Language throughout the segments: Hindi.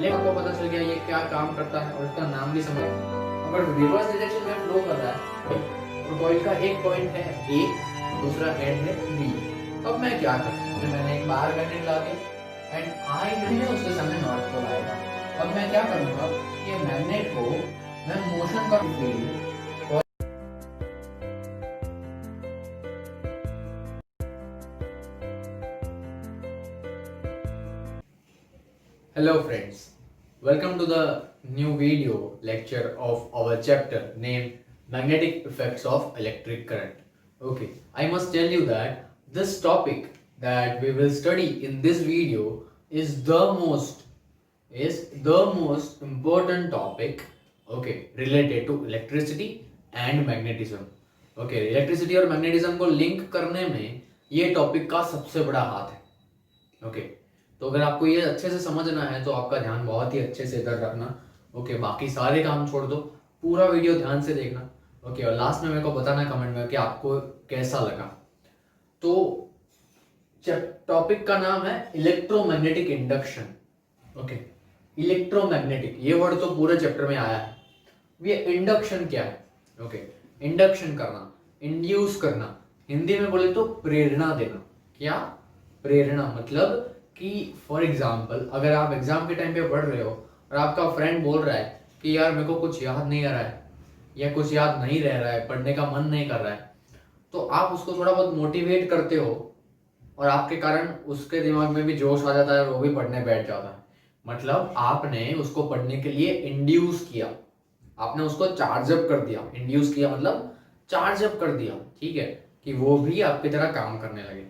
इलेक्ट्रो को पता चल गया ये क्या काम करता है और इसका नाम भी समझ। अगर रिवर्स डायरेक्शन में फ्लो कर रहा है तो कॉइल का एक पॉइंट है ए, दूसरा एंड है बी। अब मैं क्या करूँ, मैंने एक बाहर मैग्नेट ला के एंड आई मैंने उसके सामने नॉर्थ पोल आएगा। अब मैं क्या करूंगा, ये मैग्नेट को मैं मोशन का field. Hello friends, welcome to the new video lecture of our chapter named Magnetic Effects of Electric Current. Okay, I must tell you that this topic that we will study in this video is the most important topic, okay, related to electricity and magnetism. Okay, electricity और magnetism को link करने में ये topic का सबसे बड़ा हाथ है. Okay, तो अगर आपको ये अच्छे से समझना है तो आपका ध्यान बहुत ही अच्छे से इधर रखना। ओके, बाकी सारे काम छोड़ दो, पूरा वीडियो ध्यान से देखना। ओके, और लास्ट में मेरे को बताना कमेंट में कि आपको कैसा लगा। तो टॉपिक का नाम है इलेक्ट्रोमैग्नेटिक इंडक्शन। ओके, इलेक्ट्रोमैग्नेटिक ये वर्ड तो पूरे चैप्टर में आया है। ये इंडक्शन क्या है? ओके, इंडक्शन करना, इंड्यूस करना, हिंदी में बोले तो प्रेरणा देना। क्या? प्रेरणा मतलब कि फॉर एग्जाम्पल अगर आप एग्जाम के टाइम पे पढ़ रहे हो और आपका फ्रेंड बोल रहा है कि यार मेरे को कुछ याद नहीं आ रहा है या कुछ याद नहीं रह रहा है, पढ़ने का मन नहीं कर रहा है, तो आप उसको थोड़ा बहुत मोटिवेट करते हो और आपके कारण उसके दिमाग में भी जोश आ जाता है और वो भी पढ़ने बैठ जाता है। मतलब आपने उसको पढ़ने के लिए इंड्यूस किया, आपने उसको चार्ज अप कर दिया। इंड्यूस किया मतलब चार्ज अप कर दिया, ठीक है, कि वो भी आपकी तरह काम करने लगे।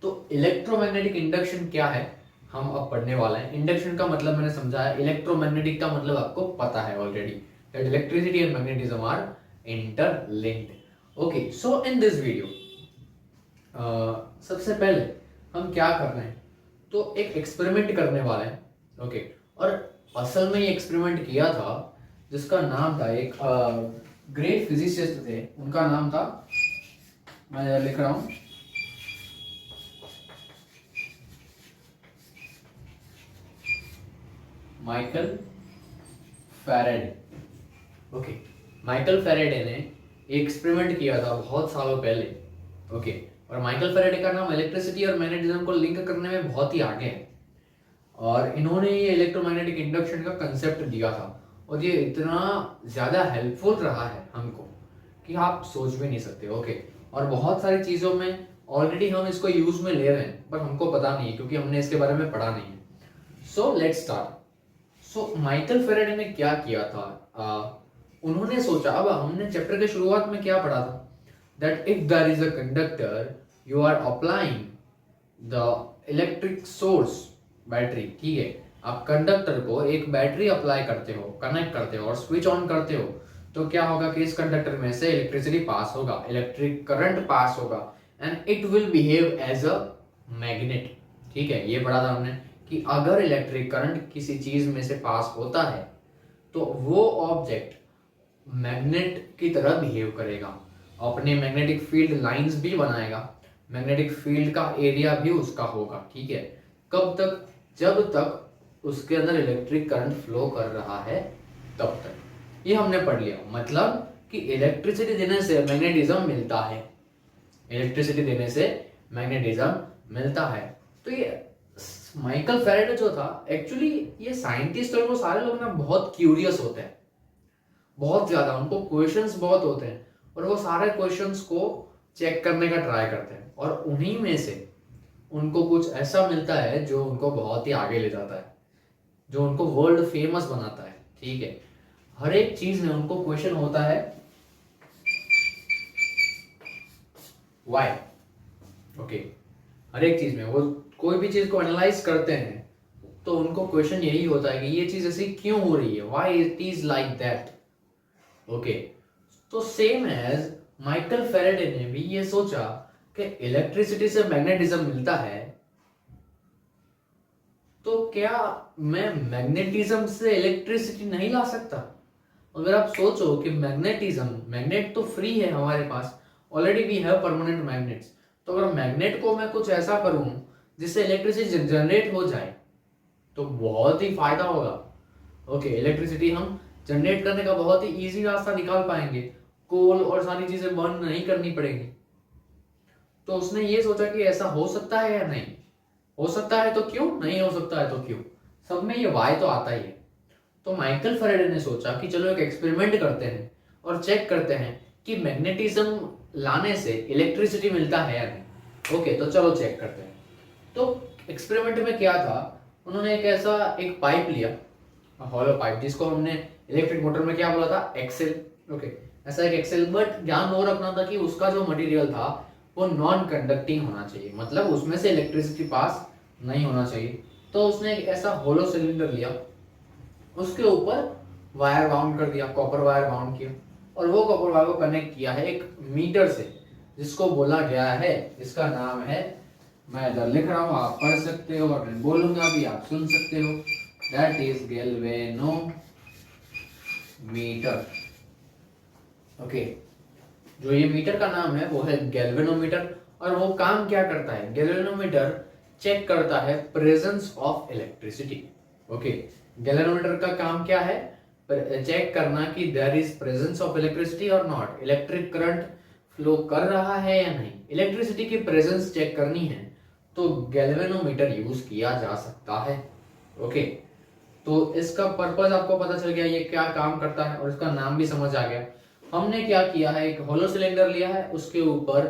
तो इलेक्ट्रोमैग्नेटिक इंडक्शन क्या है हम अब पढ़ने वाले हैं। इंडक्शन का मतलब मैंने समझाया, इलेक्ट्रोमैग्नेटिक का मतलब आपको पता है already, that electricity and magnetism are interlinked. Okay, so in this video सबसे पहले हम क्या कर रहे हैं, तो एक एक्सपेरिमेंट करने वाले हैं। ओके, और असल में ये एक्सपेरिमेंट किया था जिसका नाम था, एक ग्रेट फिजिसिस्ट थे, उनका नाम था, मैं लिख रहा हूं, Michael Faraday. Okay, Michael Faraday ने एक एक्सपेरिमेंट किया था बहुत सालों पहले। ओके, और माइकल फैराडे का नाम इलेक्ट्रिसिटी और मैग्नेटिज्म को लिंक करने में बहुत ही आगे है और इन्होंने ये इलेक्ट्रोमैग्नेटिक इंडक्शन का कंसेप्ट दिया था और ये इतना ज़्यादा हेल्पफुल रहा है हमको कि आप सोच भी नहीं सकते। ओके, और बहुत सारी चीज़ों में ऑलरेडी हम इसको यूज में ले रहे हैं पर हमको पता नहीं है क्योंकि हमने इसके बारे में पढ़ा नहीं है। So let's start. So Michael Faraday ने क्या किया था, उन्होंने सोचा, अब हमने चैप्टर के शुरुआत में क्या पढ़ा था, that if there is a conductor you are applying the electric source, battery, ठीक है, आप कंडक्टर को एक बैटरी अप्लाई करते हो, कनेक्ट करते हो और स्विच ऑन करते हो, तो क्या होगा कि इस कंडक्टर में से इलेक्ट्रिसिटी पास होगा, इलेक्ट्रिक करंट पास होगा and it will behave as a magnet. ठीक है, ये पढ़ा था हमने कि अगर इलेक्ट्रिक करंट किसी चीज में से पास होता है तो वो ऑब्जेक्ट मैग्नेट की तरह बिहेव करेगा, अपने मैग्नेटिक फील्ड लाइंस भी बनाएगा, मैग्नेटिक फील्ड का एरिया भी उसका होगा। ठीक है, कब तक? जब तक उसके अंदर इलेक्ट्रिक करंट फ्लो कर रहा है तब तक। ये हमने पढ़ लिया, मतलब कि इलेक्ट्रिसिटी देने से मैग्नेटिज्म मिलता है, इलेक्ट्रिसिटी देने से मैग्नेटिज्म मिलता है। तो ये माइकल फैराडे जो था, एक्चुअली ये साइंटिस्ट और वो सारे लोग ना बहुत क्यूरियस होते हैं, बहुत ज्यादा, उनको क्वेश्चंस बहुत होते हैं और वो सारे क्वेश्चंस को चेक करने का ट्राई करते हैं और उन्हीं में से उनको कुछ ऐसा मिलता है जो उनको बहुत ही आगे ले जाता है, जो उनको वर्ल्ड फेमस बनाता है। ठीक है, हर एक चीज में उनको क्वेश्चन होता है व्हाई। ओके, हर एक चीज में वो कोई भी चीज को एनालाइज करते हैं तो उनको क्वेश्चन यही होता है कि ये चीज ऐसी क्यों हो रही है, why it is like that. Okay, तो सेम एज माइकल फैराडे ने भी ये सोचा कि इलेक्ट्रिसिटी से मैग्नेटिज्म मिलता है, तो क्या मैं मैग्नेटिज्म से इलेक्ट्रिसिटी नहीं ला सकता? अगर आप सोचो कि मैग्नेटिज्म, मैग्नेट तो फ्री है हमारे पास, already we have permanent magnets, तो अगर मैग्नेट को मैं कुछ ऐसा करूं जिससे इलेक्ट्रिसिटी जनरेट हो जाए तो बहुत ही फायदा होगा। ओके, इलेक्ट्रिसिटी हम जनरेट करने का बहुत ही इजी रास्ता निकाल पाएंगे, कोल और सारी चीजें बर्न नहीं करनी पड़ेगी। तो उसने ये सोचा कि ऐसा हो सकता है या नहीं, हो सकता है तो क्यों, नहीं हो सकता है तो क्यों, सब में ये वाई तो आता ही है। तो माइकल फैराडे ने सोचा कि चलो एक एक्सपेरिमेंट करते हैं और चेक करते हैं कि मैग्नेटिज्म लाने से इलेक्ट्रिसिटी मिलता है या नहीं। ओके, तो चलो चेक करते हैं। तो एक्सपेरिमेंट में क्या था, उन्होंने एक पाइप लिया, हॉलो पाइप, जिसको हमने इलेक्ट्रिक मोटर में क्या बोला था, एक्सेल। ओके, ऐसा एक एक्सेल, बट ध्यान वो रखना था कि उसका जो मटेरियल था वो नॉन कंडक्टिंग होना चाहिए, मतलब उसमें से इलेक्ट्रिसिटी पास नहीं होना चाहिए। तो उसने एक ऐसा होलो सिलेंडर लिया, उसके ऊपर वायर बाउंड कर दिया, कॉपर वायर बाउंड किया, और वो कॉपर वायर को कनेक्ट किया है एक मीटर से, जिसको बोला गया है, इसका नाम है, मैं इधर लिख रहा हूँ, आप पढ़ सकते हो, और मैं बोलूंगा भी, आप सुन सकते हो, दैट इज गैल्वेनोमीटर। ओके, जो ये मीटर का नाम है वो है गैल्वेनोमीटर। और वो काम क्या करता है, गैल्वेनोमीटर चेक करता है presence of electricity. Okay, galvanometer का काम क्या है, चेक करना कि there is presence of electricity और नॉट, इलेक्ट्रिक करंट फ्लो कर रहा है या नहीं, इलेक्ट्रिसिटी की प्रेजेंस चेक करनी है तो गैल्वेनोमीटर यूज किया जा सकता है। ओके, तो इसका पर्पस आपको पता चल गया, ये क्या काम करता है, और इसका नाम भी समझ आ गया। हमने क्या किया है, एक होलो सिलेंडर लिया है, उसके ऊपर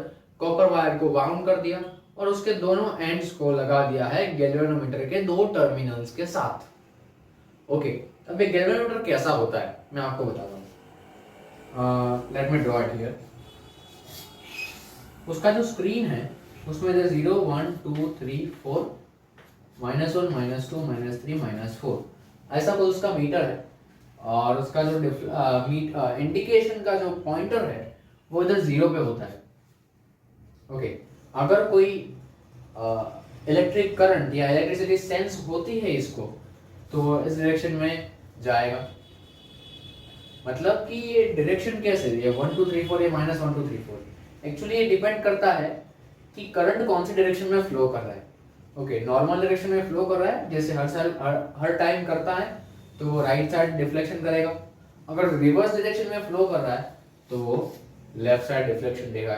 कॉपर वायर को बाउंड कर दिया और उसके दोनों एंड्स को लगा दिया है गैल्वेनोमीटर के दो टर्मिनल्स के साथ। ओके, अब ये गैल्वेनोमीटर कैसा होता है मैं आपको बताता हूँ। Let me draw it here. उसका जो स्क्रीन है उसमें 0 1 2 3 4 -1 -2 -3 -4 ऐसा कुछ उसका मीटर है, और उसका जो इंडिकेशन का जो पॉइंटर है वो इधर 0 पे होता है। ओके, अगर कोई इलेक्ट्रिक करंट या इलेक्ट्रिसिटी सेंस होती है इसको, तो इस डायरेक्शन में जाएगा। मतलब कि ये डायरेक्शन कैसे, ये 1 2 3 4, ये -1 2 3 4, एक्चुअली ये डिपेंड करता है कि करंट कौन सी डायरेक्शन में फ्लो कर रहा है। ओके, नॉर्मल डायरेक्शन में फ्लो कर रहा है, जैसे हर टाइम करता है, तो वो राइट साइड डिफ्लेक्शन करेगा। अगर रिवर्स डायरेक्शन में फ्लो कर रहा है तो वो लेफ्ट साइड डिफ्लेक्शन देगा।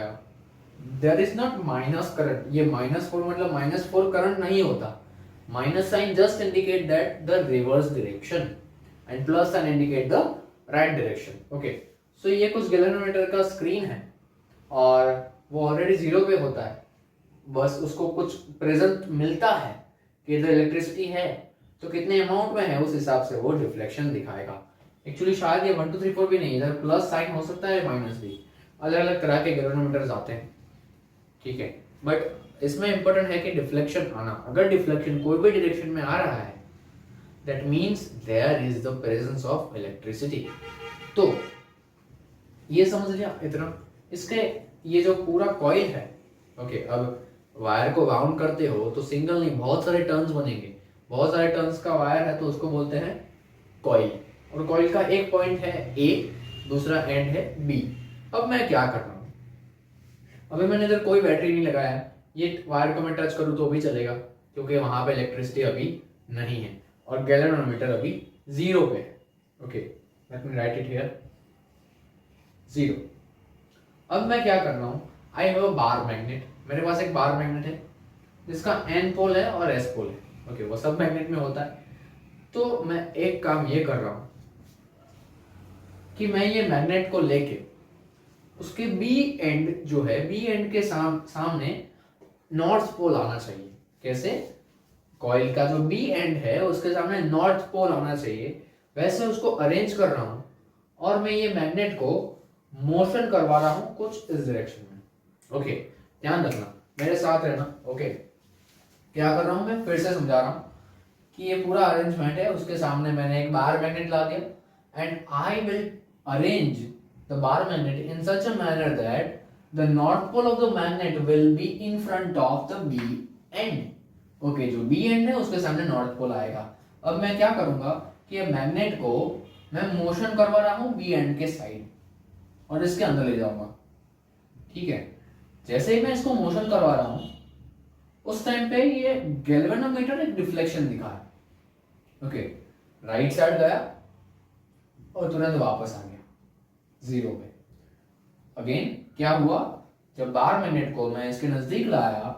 There is not minus current, ये -4 मतलब -4 करंट नहीं होता, minus sign just indicate that the reverse direction and plus sign indicate the right direction. Okay, so ये कुछ गैल्वेनोमीटर का स्क्रीन है और वो ऑलरेडी 0 पे होता है, बस उसको कुछ प्रेजेंट मिलता है कि इधर इलेक्ट्रिसिटी है, तो कितने अमाउंट में है उस हिसाब से वो डिफ्लेक्शन दिखाएगा। एक्चुअली शायद ये 1 2 3 4 भी नहीं, इधर प्लस साइन हो सकता है, माइनस भी, अलग अलग तरह के गैल्वेनोमीटर्स आते हैं, ठीक है। बट इसमें इंपॉर्टेंट है कि डिफ्लेक्शन आना, अगर डिफ्लेक्शन कोई भी डायरेक्शन में आ रहा है that means there is the presence of electricity. तो ये समझ लिया इतना। इसके ये जो पूरा कॉइल है, ओके, अब वायर को बाउंड करते हो तो सिंगल नहीं बहुत सारे टर्न्स बनेंगे, बहुत सारे टर्न्स का वायर है तो उसको बोलते हैं कॉइल, और कॉइल का एक पॉइंट है ए, दूसरा एंड है बी। अब मैं क्या कर रहा हूँ, अभी मैंने इधर कोई बैटरी नहीं लगाया है, ये वायर को मैं टच करूँ तो भी चलेगा क्योंकि वहां पे इलेक्ट्रिसिटी अभी नहीं है और गैल्वेनोमीटर अभी 0 पे है। Okay, let me right it here, 0। अब मैं क्या कर रहा हूँ, I have a bar magnet, मेरे पास एक बार मैग्नेट है जिसका एन पोल है और एस पोल है। ओके, वो सब मैग्नेट में होता है। तो मैं एक काम ये कर रहा हूं कि मैं ये मैग्नेट को लेके उसके बी एंड जो है, बी एंड के सामने नॉर्थ पोल आना चाहिए। कैसे, कॉइल का जो बी एंड है उसके सामने नॉर्थ पोल आना चाहिए, वैसे उसको अरेंज कर रहा हूं, और मैं ये मैग्नेट को मोशन करवा रहा हूं कुछ इस डायरेक्शन में। ओके, ध्यान रखना, मेरे साथ रहना। ओके, क्या कर रहा हूं मैं, फिर से समझा रहा हूं कि ये पूरा अरेंजमेंट है, उसके सामने मैंने एक बार मैग्नेट ला दिया and I will arrange the bar magnet in such a manner that the north pole of the magnet will be in front of the B end. Okay, जो बी एंड है उसके सामने नॉर्थ पोल आएगा। अब मैं क्या करूंगा कि ये मैग्नेट को मैं मोशन करवा रहा हूं बी एंड के साइड और इसके अंदर ले जाऊंगा, ठीक है। जैसे ही मैं इसको मोशन करवा रहा हूं उस टाइम पे ये गैल्वेनोमीटर एक डिफ्लेक्शन दिखा है। ओके, राइट साइड गया और तुरंत वापस आ गया 0 पे। अगेन क्या हुआ, जब बार मैग्नेट को मैं इसके नजदीक लाया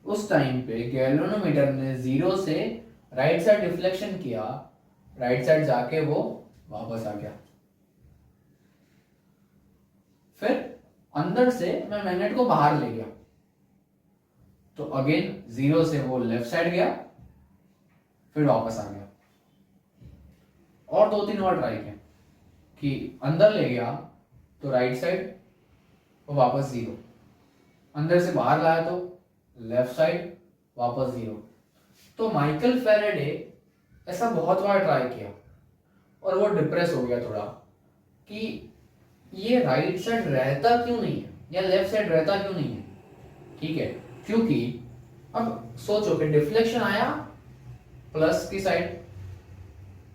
उस टाइम पे गैल्वेनोमीटर ने 0 से राइट साइड डिफ्लेक्शन किया, राइट साइड जाके वो वापस आ गया। फिर अंदर से मैं मैग्नेट को बाहर ले गया, तो अगेन 0 से वो लेफ्ट साइड गया, फिर वापस आ गया। और 2-3 बार ट्राई किया कि अंदर ले गया तो राइट साइड और वापस 0, अंदर से बाहर लाया तो लेफ्ट साइड वापस 0। तो माइकल फेरेडे ऐसा बहुत बार ट्राई किया और वो डिप्रेस हो गया थोड़ा कि ये राइट साइड रहता क्यों नहीं है या लेफ्ट साइड रहता क्यों नहीं है। ठीक है, क्योंकि अब सोचो कि डिफ्लेक्शन आया प्लस की साइड,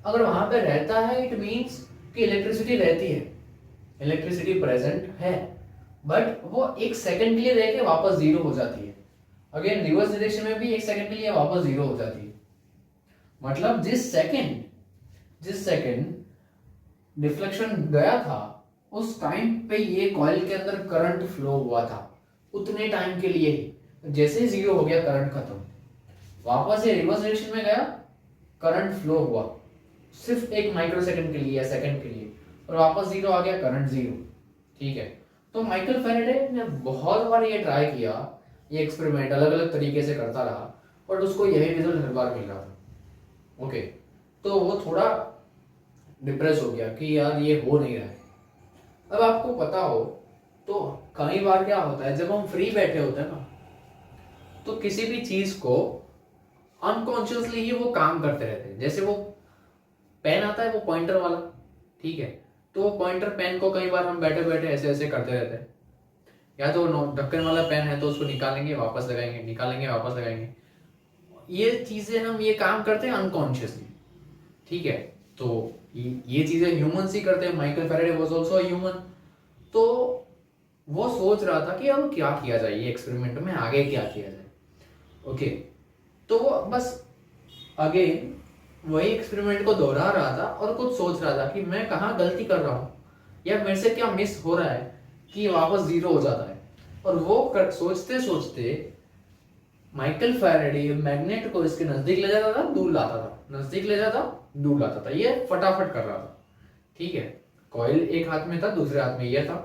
अगर वहां पे रहता है इट मींस कि इलेक्ट्रिसिटी रहती है, इलेक्ट्रिसिटी प्रेजेंट है, बट वो 1 सेकंड के लिए रह के वापस 0 हो जाती है। अगेन रिवर्स डायरेक्शन में भी 1 सेकंड के लिए वापस 0 हो जाती है। मतलब जिस सेकंड डिफ्लेक्शन गया था उस टाइम पे ये कॉइल के अंदर करंट फ्लो हुआ था, उतने टाइम के लिए ही। जैसे ही 0 हो गया करंट खत्म, वापस ये रिवर्स डायरेक्शन में गया, करंट फ्लो हुआ सिर्फ 1 माइक्रो सेकंड के लिए या सेकंड के लिए, और वापस 0 आ गया, करंट 0। ठीक है, तो माइकल फेरेडे ने बहुत बार ये ट्राई किया, ये एक्सपेरिमेंट अलग अलग तरीके से करता रहा, और उसको यही रिजल्ट हर बार मिल रहा था। ओके, तो वो थोड़ा डिप्रेस हो गया कि यार ये हो नहीं रहा है। अब आपको पता हो तो कई बार क्या होता है, जब हम फ्री बैठे होते हैं ना, तो किसी भी चीज को अनकॉन्शियसली ही वो काम करते रहते हैं। जैसे वो पेन आता है वो पॉइंटर वाला, ठीक है, तो वो पॉइंटर पेन को कई बार हम बैठे बैठे ऐसे ऐसे करते रहते हैं। या तो ढक्कन वाला पेन है तो उसको निकालेंगे वापस लगाएंगे, निकालेंगे वापस लगाएंगे। ये चीजें हम ये काम करते हैं अनकॉन्शियसली। ठीक है, तो ये चीजें ह्यूमंस ही करते हैं। Michael Faraday was also a human. तो वो सोच रहा था कि अब क्या किया जाए, ये एक्सपेरिमेंट में आगे क्या किया जाए। ओके, तो वो बस अगेन वही एक्सपेरिमेंट को दोहरा रहा था और कुछ सोच रहा था कि मैं कहाँ गलती कर रहा हूँ या मेरे से क्या मिस हो रहा है कि वापस 0 हो जाता है। और वो सोचते सोचते माइकल फैराडे मैग्नेट को इसके नजदीक ले जाता था, दूर लाता था, नजदीक ले जाता, दूर लाता था। ये फटाफट कर रहा था। ठीक है, कॉइल एक हाथ में था, दूसरे हाथ में ये था,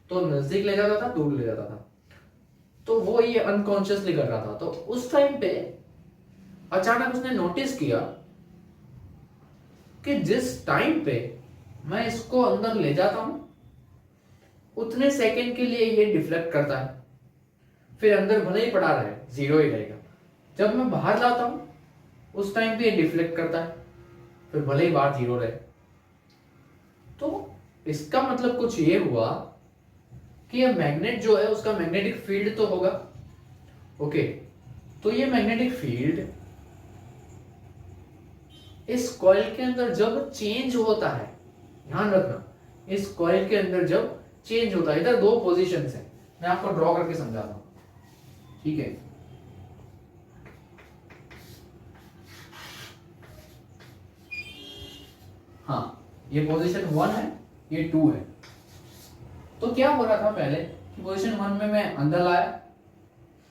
तो नजदीक ले जाता था, दूर ले जाता था। तो वो ये अनकॉन्शियसली कर रहा था। तो उस टाइम पे अचानक उसने नोटिस किया कि जिस टाइम पे मैं इसको अंदर ले जाता हूं उतने सेकंड के लिए ये डिफ्लेक्ट करता है, फिर अंदर भले ही पड़ा रहे 0 ही रहेगा। जब मैं बाहर लाता हूं उस टाइम पे ये डिफ्लेक्ट करता है, फिर भले ही बाहर 0 रहे। तो इसका मतलब कुछ ये हुआ कि ये मैग्नेट जो है उसका मैग्नेटिक फील्ड तो होगा। ओके, तो ये मैग्नेटिक फील्ड इस कॉइल के अंदर जब चेंज होता है, ध्यान रखना, इस कॉइल के अंदर जब चेंज होता है, इधर 2 पोजीशंस है, मैं आपको ड्रॉ करके समझाता हूं। ठीक है, हाँ, ये पोजीशन 1 है, ये 2 है। तो क्या हो रहा था पहले कि पोजीशन 1 में मैं अंदर लाया,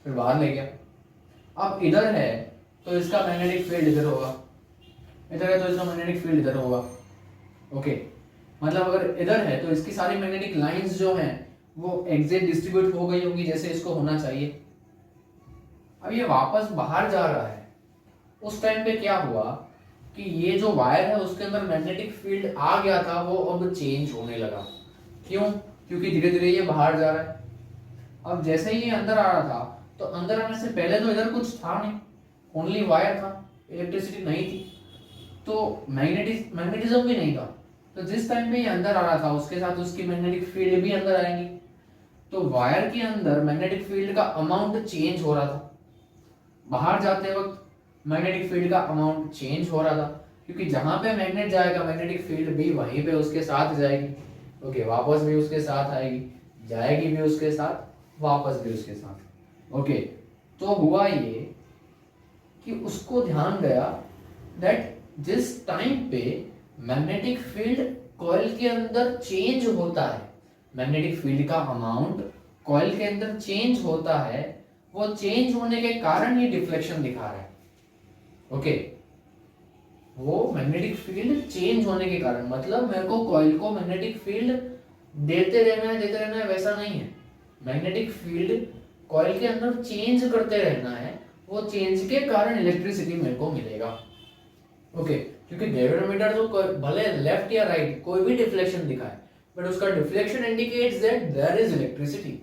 फिर बाहर ले गया। अब इधर है तो इसका मैग्नेटिक फील्ड इधर होगा, इधर है तो इसका मैग्नेटिक फील्ड इधर होगा। ओके, मतलब अगर इधर है तो इसकी सारी मैग्नेटिक लाइंस जो हैं वो एग्जैक्ट डिस्ट्रीब्यूट हो गई होंगी जैसे इसको होना चाहिए। अब ये वापस बाहर जा रहा है, उस टाइम पे क्या हुआ कि ये जो वायर है उसके अंदर मैग्नेटिक फील्ड आ गया था, वो अब चेंज होने लगा। क्यों? क्योंकि धीरे धीरे ये बाहर जा रहा है। अब जैसे ही ये अंदर आ रहा था तो अंदर आने से पहले तो इधर कुछ था नहीं, ओनली वायर था, इलेक्ट्रिसिटी नहीं थी, तो मैग्नेटिज्म भी नहीं था। तो जिस टाइम पे ये अंदर आ रहा था उसके साथ उसकी मैग्नेटिक फील्ड भी अंदर आएंगी, तो वायर के अंदर मैग्नेटिक फील्ड का अमाउंट चेंज हो रहा था। बाहर जाते वक्त मैग्नेटिक फील्ड का अमाउंट चेंज हो रहा था, क्योंकि जहां पे मैग्नेट जाएगा मैग्नेटिक फील्ड भी वहीं पे उसके साथ जाएगी। ओके, वापस भी उसके साथ आएगी, जाएगी भी उसके साथ, वापस भी उसके साथ। ओके, तो हुआ ये कि उसको ध्यान गया दैट जिस टाइम पे मैग्नेटिक फील्ड कॉइल के अंदर चेंज होता है, मैग्नेटिक फील्ड का अमाउंट कॉइल के अंदर चेंज होता है, वो चेंज होने के कारण ये डिफ्लेक्शन दिखा रहा है। ओके, वो मैग्नेटिक फील्ड चेंज होने के कारण, मतलब मेरे को कॉइल को मैग्नेटिक फील्ड देते रहना है वैसा नहीं है। मैग्नेटिक फील्ड कॉइल के अंदर चेंज करते रहना है, वो चेंज के कारण इलेक्ट्रिसिटी मेरे को मिलेगा। ओके, क्योंकि गैल्वेनोमीटर तो भले लेफ्ट या राइट कोई भी डिफ्लेक्शन दिखाए, बट उसका deflection indicates that there is electricity.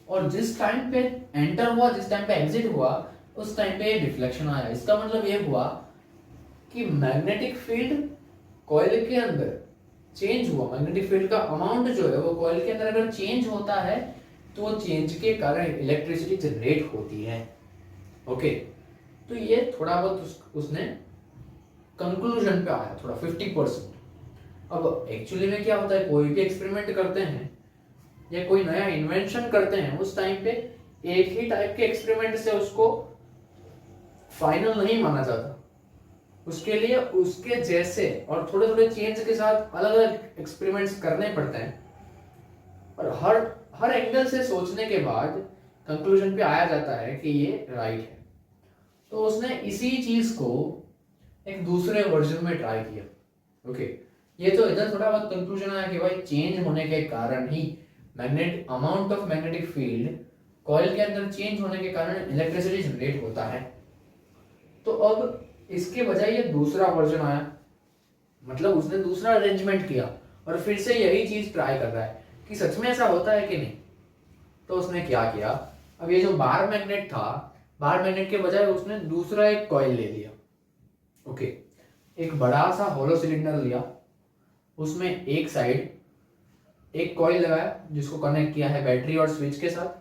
और जिस टाइम पे एंटर हुआ, जिस टाइम पे एग्जिट हुआ, उस टाइम पे डिफ्लेक्शन आया। इसका मतलब ये हुआ कि मैग्नेटिक फील्ड कॉइल के अंदर चेंज हुआ, मैग्नेटिक फील्ड का अमाउंट जो है वो कॉइल के अंदर अगर चेंज होता है तो वो चेंज के कारण इलेक्ट्रिसिटी जनरेट होती है। ओके, तो ये थोड़ा बहुत उसने कंक्लूजन पे आया, थोड़ा 50%। अब एक्चुअली में क्या होता है, कोई भी एक्सपेरिमेंट करते हैं या कोई नया इन्वेंशन करते हैं, उस टाइम पे एक ही टाइप के एक्सपेरिमेंट से उसको फाइनल नहीं माना जाता। उसके लिए उसके जैसे और थोड़े थोड़े चेंज के साथ अलग अलग एक्सपेरिमेंट्स करने पड़ते हैं, और हर एंगल से सोचने के बाद कंक्लूजन पे आया जाता है कि ये राइट है। तो उसने इसी चीज को एक दूसरे वर्जन में ट्राई किया। ओके, ये तो इधर थोड़ा बहुत कंक्लूजन आया कि भाई चेंज होने के कारण ही amount of magnetic field coil के अंदर चेंज होने के कारण इलेक्ट्रिसिटी जनरेट होता है। तो अब इसके बजाय ये दूसरा वर्जन आया, मतलब उसने दूसरा अरेंजमेंट किया और फिर से यही चीज ट्राई कर रहा है कि सच में ऐसा होता है कि नहीं। तो उसने क्या किया, अब ये जो बार मैग्नेट था, बार मैग्नेट के बजाय उसने दूसरा एक कॉइल ले लिया। ओके, एक बड़ा सा होलो सिलेंडर लिया, उसमें एक साइड एक कॉइल लगाया जिसको कनेक्ट किया है बैटरी और स्विच के साथ,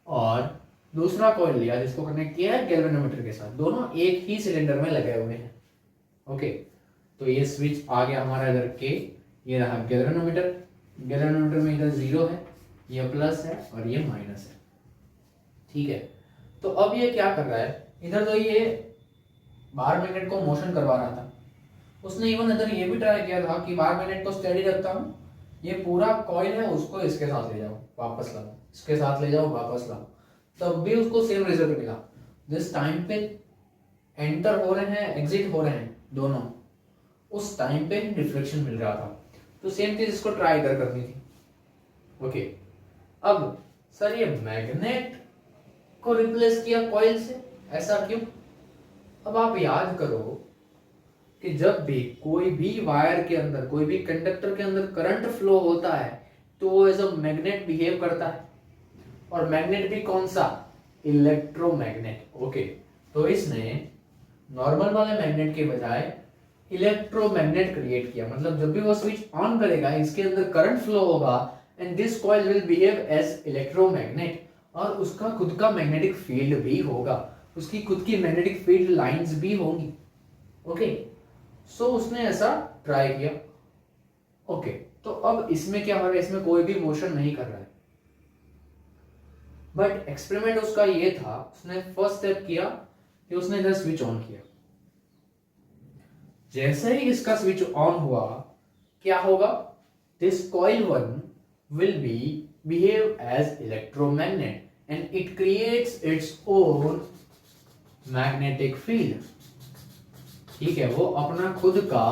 और दूसरा कॉइल लिया जिसको कनेक्ट किया है गैल्वेनोमीटर के साथ। दोनों एक ही सिलेंडर में लगे हुए हैं। ओके, तो ये स्विच आ गया हमारा इधर के, ये रहा गैल्वेनोमीटर। गैल्वेनोमीटर में इधर 0 है, ये प्लस है और ये माइनस है। ठीक है, तो अब ये क्या कर रहा है, इधर तो ये बार मैग्नेट को मोशन करवा रहा था, उसने इवन इधर ये भी ट्राई किया था कि बार मैग्नेट को स्टेडी रखता हूं, ये पूरा कॉइल है उसको इसके साथ ले जाओ वापस लाओ, इसके साथ ले जाओ वापस लाओ, तब भी उसको सेम रिजल्ट मिला। जिस टाइम पे एंटर हो रहे हैं एग्जिट हो रहे हैं दोनों, उस टाइम पे डिफ्लेक्शन मिल रहा था। तो सेम चीज इसको ट्राई इधर करनी थी। ओके, अब सर ये मैग्नेट को रिप्लेस किया कॉइल से, ऐसा क्यों? अब आप याद करो कि जब भी कोई भी वायर के अंदर, कोई भी कंडक्टर के अंदर करंट फ्लो होता है तो वो एज अ मैग्नेट बिहेव करता है, और मैग्नेट भी कौन सा, इलेक्ट्रोमैग्नेट। ओके, तो इसने नॉर्मल वाले मैग्नेट के बजाय इलेक्ट्रोमैग्नेट क्रिएट किया। मतलब जब भी वो स्विच ऑन करेगा इसके अंदर करंट फ्लो होगा and this coil will behave as electromagnet, और उसका खुद का मैग्नेटिक फील्ड भी होगा, उसकी खुद की मैग्नेटिक फील्ड लाइंस भी होंगी। ओके, सो उसने ऐसा ट्राई किया। ओके, तो अब इसमें क्या हो रहा है, इसमें कोई भी मोशन नहीं कर रहा है, बट एक्सपेरिमेंट उसका ये था, उसने फर्स्ट स्टेप किया कि उसने इधर स्विच ऑन किया। जैसे ही इसका स्विच ऑन हुआ क्या होगा, this coil 1 will be behave as electromagnet and it creates its own magnetic field। ठीक है, वो अपना खुद का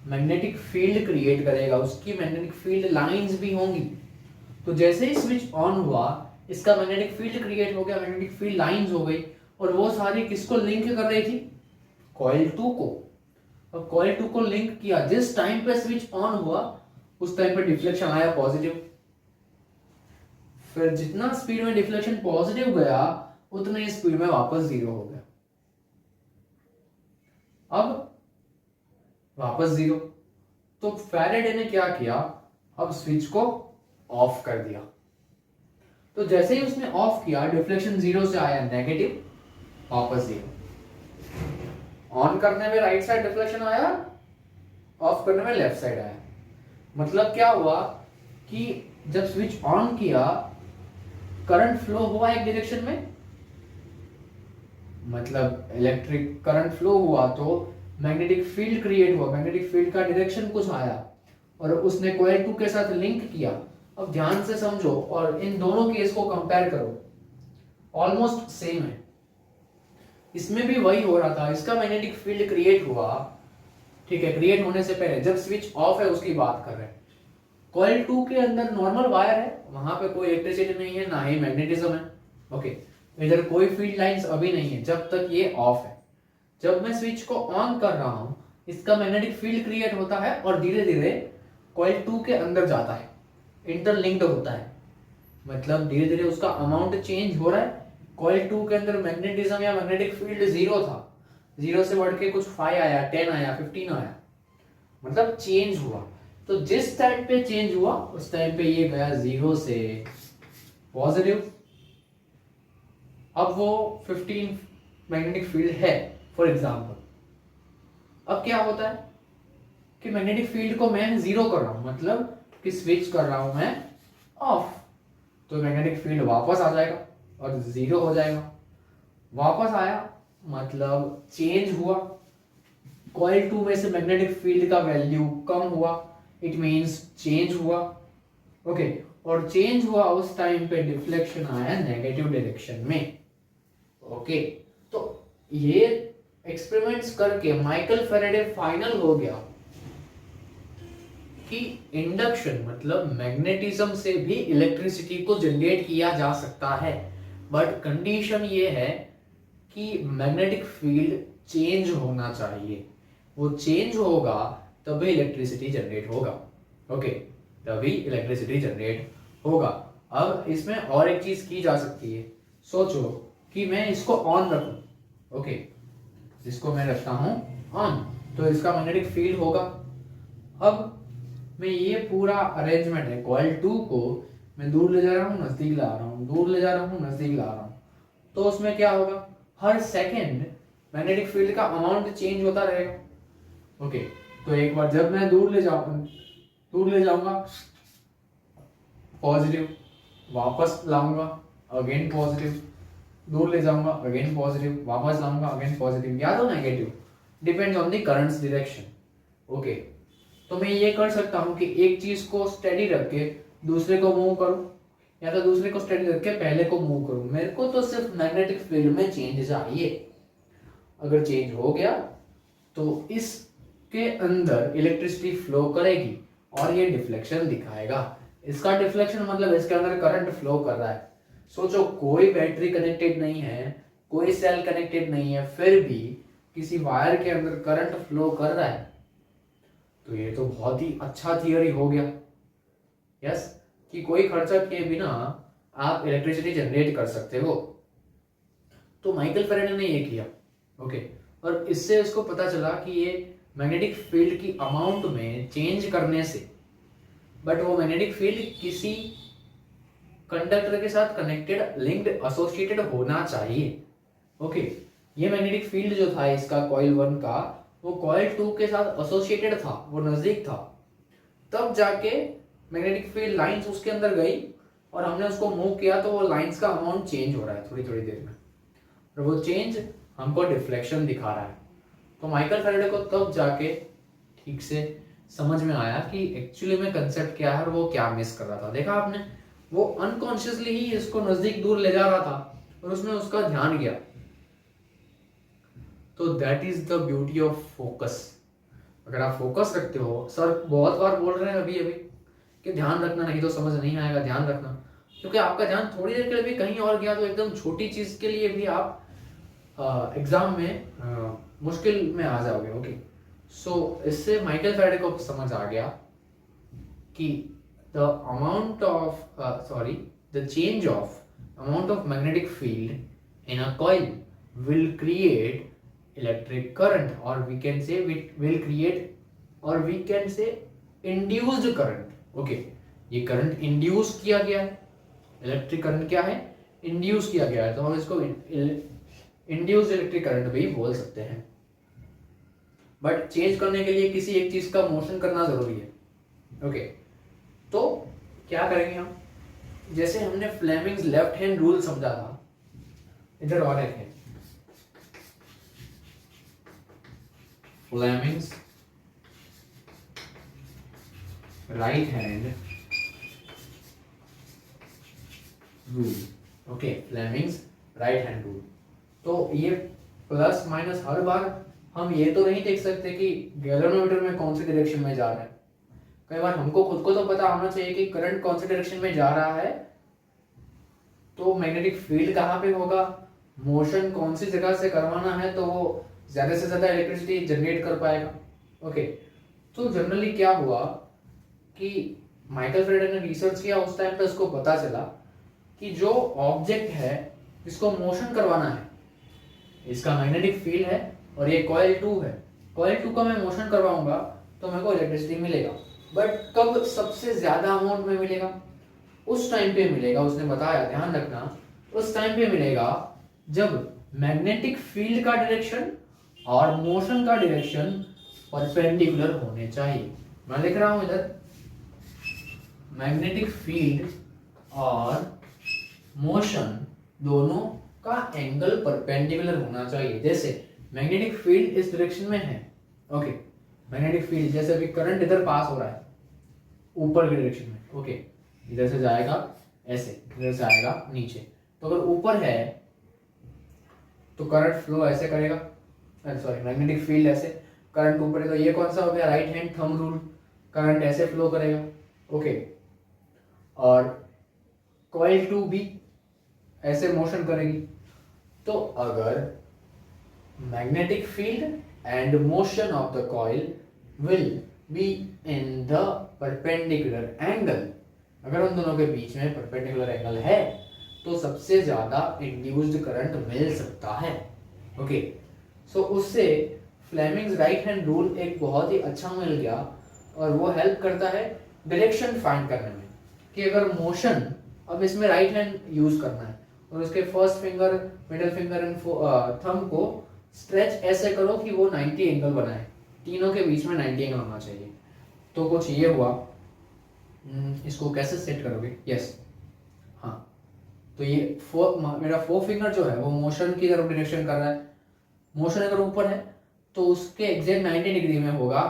मैग्नेटिक फील्ड क्रिएट करेगा, उसकी मैग्नेटिक फील्ड लाइंस भी होंगी। तो जैसे ही स्विच ऑन हुआ इसका मैग्नेटिक फील्ड क्रिएट हो गया, मैग्नेटिक फील्ड लाइंस हो गई, और वो सारी किसको लिंक कर रही थी, कॉइल 2 को। और कॉइल 2 को लिंक किया, जिस टाइम पे स्विच ऑन हुआ उस टाइम पे डिफ्लेक्शन आया पॉजिटिव, फिर जितना स्पीड में डिफ्लेक्शन पॉजिटिव गया उतने ही स्पीड में वापस 0 हो गया। अब वापस 0, तो फैराडे ने क्या किया, अब स्विच को ऑफ कर दिया। तो जैसे ही उसने ऑफ किया डिफ्लेक्शन 0 से आया नेगेटिव, वापस 0। ऑन करने में राइट साइड डिफ्लेक्शन आया, ऑफ करने में लेफ्ट साइड आया। मतलब क्या हुआ कि जब स्विच ऑन किया करंट फ्लो हुआ एक डायरेक्शन में, मतलब इलेक्ट्रिक करंट फ्लो हुआ तो मैग्नेटिक फील्ड क्रिएट हुआ, मैग्नेटिक फील्ड का डायरेक्शन कुछ आया और उसने कॉइल 2 के साथ लिंक किया। अब ध्यान से समझो और इन दोनों केस को कंपेयर करो, ऑलमोस्ट सेम है। इसमें भी वही हो रहा था, इसका मैग्नेटिक फील्ड क्रिएट हुआ, ठीक है, क्रिएट होने से पहले जब स्विच ऑफ है उसकी बात कर रहे हैं। कॉइल 2 के अंदर नॉर्मल वायर है, वहां पे कोई इलेक्ट्रिसिटी नहीं है, ना ही मैग्नेटिज्म है। ओके, इधर कोई फील्ड लाइंस अभी नहीं है जब तक ये ऑफ है। जब मैं स्विच को ऑन कर रहा हूं, इसका मैग्नेटिक फील्ड क्रिएट होता है और धीरे धीरे कॉइल 2 के अंदर जाता है, इंटरलिंक्ड होता है, मतलब धीरे धीरे उसका अमाउंट चेंज हो रहा है। कॉइल 2 के अंदर मैग्नेटिज्म या मैग्नेटिक फील्ड 0 था, 0 से बढ़ के कुछ 5 आया, 10 आया, 15 आया, मतलब चेंज हुआ। तो जिस टाइम पे चेंज हुआ उस टाइम पे ये गया 0 से पॉजिटिव, अब वो 15 मैग्नेटिक फील्ड है फॉर एग्जांपल। अब क्या होता है कि मैग्नेटिक फील्ड को मैं 0 कर रहा हूं, मतलब कि स्विच कर रहा हूं मैं ऑफ, तो मैग्नेटिक फील्ड वापस आ जाएगा और 0 हो जाएगा। वापस आया मतलब चेंज हुआ, कॉइल 2 में से मैग्नेटिक फील्ड का वैल्यू कम हुआ, इट मींस चेंज हुआ। ओके, और चेंज हुआ उस टाइम पे डिफ्लेक्शन आया नेगेटिव डायरेक्शन में। ओके, तो ये एक्सपेरिमेंट्स करके माइकल फैराडे फाइनल हो गया कि इंडक्शन मतलब मैग्नेटिज्म से भी इलेक्ट्रिसिटी को जनरेट किया जा सकता है, बट कंडीशन ये है कि मैग्नेटिक फील्ड चेंज होना चाहिए, वो चेंज होगा तभी इलेक्ट्रिसिटी जनरेट होगा। ओके, तभी इलेक्ट्रिसिटी जनरेट होगा। अब इसमें और एक चीज की जा सकती है, सोचो कि मैं इसको ऑन रखूं, ओके, जिसको मैं रखता हूं ऑन, तो इसका मैग्नेटिक फील्ड होगा। अब मैं ये पूरा अरेंजमेंट है, कॉइल 2 को मैं दूर ले जा रहा हूं, नजदीक ला रहा हूं, दूर ले जा रहा हूं, नजदीक ला रहा हूं, तो उसमें क्या होगा, हर सेकंड मैग्नेटिक फील्ड का अमाउंट चेंज होता रहेगा। ओके, तो एक बार जब मैं दूर ले जाऊंगा पॉजिटिव, वापस लाऊंगा अगेन पॉजिटिव, दूर ले जाऊंगा अगेन पॉजिटिव, वापस लाऊंगा अगेन पॉजिटिव या तो negative, depends on the currents direction. Okay, तो मैं ये कर सकता हूं कि एक चीज को स्टेडी रख के दूसरे को मूव करूं, या तो दूसरे को स्टेडी रख के पहले को मूव करूं। मेरे को तो सिर्फ मैग्नेटिक फील्ड में चेंज चाहिए। अगर चेंज हो गया तो इसके अंदर इलेक्ट्रिसिटी फ्लो करेगी और ये डिफ्लेक्शन दिखाएगा। इसका डिफ्लेक्शन मतलब इसके अंदर करंट फ्लो कर रहा है। सोचो, कोई बैटरी कनेक्टेड नहीं है, कोई सेल कनेक्टेड नहीं है, फिर भी किसी वायर के अंदर करंट फ्लो कर रहा है, तो ये तो बहुत ही अच्छा थियरी हो गया। यस, कि कोई खर्चा किए बिना आप इलेक्ट्रिसिटी जनरेट कर सकते हो। तो माइकल फैराडे ने ये किया। ओके, और इससे उसको पता चला कि ये मैग्नेटिक फील्ड की अमाउंट में चेंज करने से, बट वो मैग्नेटिक फील्ड किसी कंडक्टर के साथ कनेक्टेड, लिंक्ड, एसोसिएटेड होना चाहिए। ओके, ये मैग्नेटिक फील्ड जो था इसका कॉइल 1 का, वो कॉइल 2 के साथ एसोसिएटेड था, वो नजदीक था, तब जाके मैग्नेटिक फील्ड लाइंस उसके अंदर गई और हमने उसको मूव किया, तो वो लाइंस का अमाउंट चेंज हो रहा है थोड़ी थोड़ी देर में, और वो चेंज हमको डिफ्लेक्शन दिखा रहा है। तो माइकल फैराडे को तब जाके ठीक से समझ में आया कि एक्चुअली में कंसेप्ट क्या है और वो क्या मिस कर रहा था। देखा आपने, वो अनकॉन्शियसली ही इसको नजदीक दूर ले जा रहा था और उसमें उसका ध्यान गया। तो that is the beauty of focus. अगर आप फोकस रखते हो, सर बहुत बार बोल रहे हैं अभी अभी कि ध्यान रखना, नहीं तो समझ नहीं आएगा, ध्यान रखना, क्योंकि आपका ध्यान थोड़ी देर के लिए भी कहीं और गया तो एकदम छोटी चीज के लिए भी आप एग्जाम में मुश्किल में आ जाओगे। ओके, सो इससे माइकल फैराडे को समझ आ गया कि the amount of the change of amount of magnetic field in a coil will create electric current, or we can say will create, or we can say induced current. Okay, ये करंट इंड्यूस किया गया है, इलेक्ट्रिक करंट क्या है, इंड्यूस किया गया है, तो हम इसको इंड्यूस्ड इलेक्ट्रिक करंट भी बोल सकते हैं। बट चेंज करने के लिए किसी एक चीज का मोशन करना जरूरी है। ओके, तो क्या करेंगे हम, जैसे हमने फ्लेमिंग्स लेफ्ट हैंड रूल समझा था, इधर और एक है, Fleming's right hand rule. Okay, Fleming's right hand rule. तो ये प्लस माइनस हर बार हम ये तो नहीं देख सकते कि गैल्वेनोमीटर में कौन सी डायरेक्शन में जा रहा है। कई बार हमको खुद को तो पता होना चाहिए कि करंट कौन सी डायरेक्शन में जा रहा है, तो मैग्नेटिक फील्ड कहाँ पे होगा, मोशन कौन सी जगह से करवाना है, तो वो ज्यादा से ज्यादा इलेक्ट्रिसिटी जनरेट कर पाएगा। ओके, तो जनरली क्या हुआ कि माइकल फेराडे ने रिसर्च किया, उस टाइम पे उसको पता चला कि जो ऑब्जेक्ट है जिसको मोशन करवाना है, इसका मैग्नेटिक फील्ड है और ये कॉइल 2 है, कॉइल 2 का मैं मोशन करवाऊंगा तो मेरे को इलेक्ट्रिसिटी मिलेगा। बट कब सबसे ज्यादा अमाउंट में मिलेगा, उस टाइम पे मिलेगा, उसने बताया, ध्यान रखना, उस टाइम पे मिलेगा जब मैग्नेटिक फील्ड का डायरेक्शन और मोशन का डायरेक्शन परपेंडिकुलर होने चाहिए। मैं लिख रहा हूं इधर, मैग्नेटिक फील्ड और मोशन दोनों का एंगल परपेंडिकुलर होना चाहिए। जैसे मैग्नेटिक फील्ड इस डायरेक्शन में है, ओके, मैग्नेटिक फील्ड जैसे अभी करंट इधर पास हो रहा है ऊपर की डायरेक्शन में, ओके, इधर से जाएगा ऐसे, इधर से आएगा नीचे, तो अगर ऊपर है तो करंट फ्लो ऐसे करेगा, सॉरी मैग्नेटिक फील्ड ऐसे, करंट ऊपर है, तो ये कौन सा हो गया, right hand thumb rule, current ऐसे फ्लो करेगा। ओके, और कॉइल 2 भी ऐसे मोशन करेगी। तो अगर magnetic field and motion of the coil will be in the perpendicular angle, अगर उन दोनों के बीच में परपेंडिकुलर एंगल है तो सबसे ज्यादा इंड्यूस्ड करंट मिल सकता है। ओके, सो उससे फ्लेमिंग्स राइट हैंड रूल एक बहुत ही अच्छा मिल गया, और वो हेल्प करता है डायरेक्शन फाइंड करने में कि अगर मोशन, अब इसमें राइट हैंड यूज करना है और उसके first finger, middle finger and thumb को स्ट्रेच ऐसे करो कि वो 90 एंगल बनाए, तीनों के बीच में 90 एंगल होना चाहिए। तो कुछ ये हुआ, इसको कैसे सेट करोगे, यस, हाँ, तो ये मेरा 4 फिंगर जो है वो मोशन की तरफ डायरेक्शन कर रहा है, मोशन अगर ऊपर है तो उसके एग्जैक्ट 90 डिग्री में होगा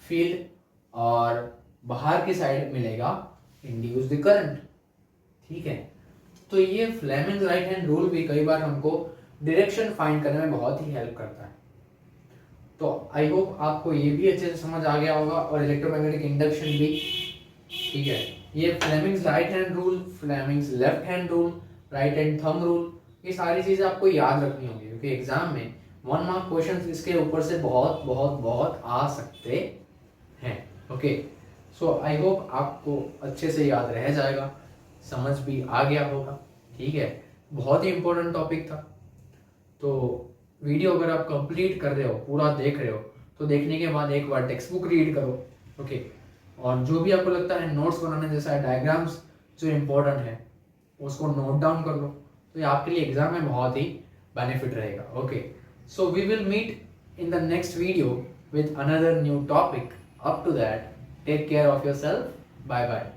फील्ड और बाहर की साइड मिलेगा इंड्यूस्ड करंट। ठीक है, तो ये फ्लेमिंग्स राइट हैंड रूल भी कई बार हमको डायरेक्शन फाइंड करने में बहुत ही हेल्प करता है। तो आई होप आपको ये भी अच्छे से समझ आ गया होगा, और इलेक्ट्रोमैग्नेटिक इंडक्शन भी। ठीक है, ये Fleming's right hand rule, Fleming's left hand rule, right hand thumb rule, ये सारी चीजें आपको याद रखनी होगी, क्योंकि एग्जाम में 1 मार्क क्वेश्चंस इसके ऊपर से बहुत बहुत बहुत आ सकते हैं। ओके, सो आई होप आपको अच्छे से याद रह जाएगा, समझ भी आ गया होगा। ठीक है, बहुत ही इंपॉर्टेंट टॉपिक था। तो वीडियो अगर आप कंप्लीट कर रहे हो, पूरा देख रहे हो, तो देखने के बाद एक बार टेक्स्ट बुक रीड करो। ओके, और जो भी आपको लगता है नोट्स बनाने जैसा, डायग्राम्स जो इम्पोर्टेंट है उसको नोट डाउन कर लो, तो ये आपके लिए एग्जाम में बहुत ही बेनिफिट रहेगा। Okay, so we will meet in the next video with another new topic. Up to that, take care of yourself, bye bye.